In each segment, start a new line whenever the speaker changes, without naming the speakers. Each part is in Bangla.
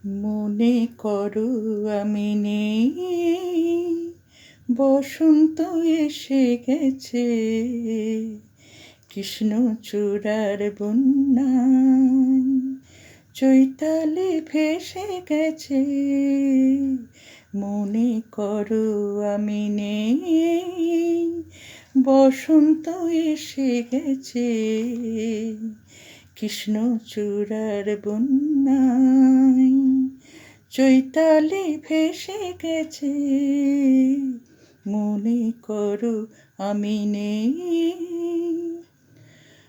মনে করো আমি নেই, বসন্ত এসে গেছে, কৃষ্ণচূড়ার বন্যায় চৈতালি ভেসে গেছে। মনে করো আমি নেই, বসন্ত এসে গেছে, কৃষ্ণচূড়ার বন্যায় চৈতালি ভেসে গেছে। মনে করো আমি নেই,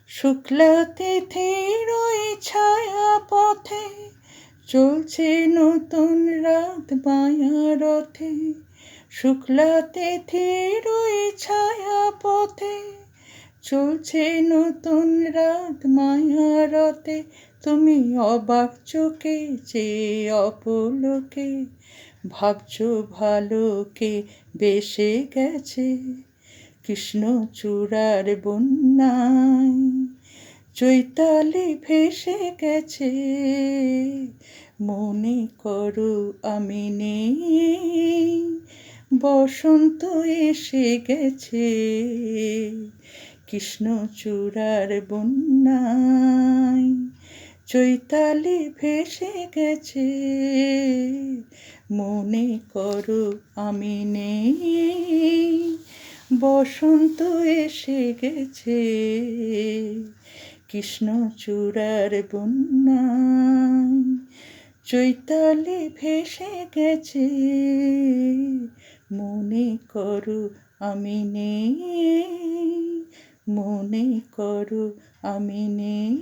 শুক্লা তিথির ওই ছায়া পথে চলছে নতুন রাত মায়া রথে। শুক্লা তিথির ওই ছায়া পথে চলছে নতুন রাত মায়া রথে। তুমি অবাক চোখে চেয়ে অপলোকে ভাবছো ভালোকে বেসে গেছে, কৃষ্ণচূড়ার বন্যায় চৈতালি ভেসে গেছে। মনে করো আমি নেই, বসন্ত এসে গেছে, কৃষ্ণচূড়ার বন্যায় চৈতালি ভেসে গেছে। মনে করো আমি নেই, বসন্ত এসে গেছে, কৃষ্ণচূড়ার বন্যায় চৈতালি ভেসে গেছে। মনে করো আমি নেই, মনে করো আমি নেই,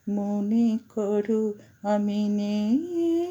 মনে করো আমি নেই।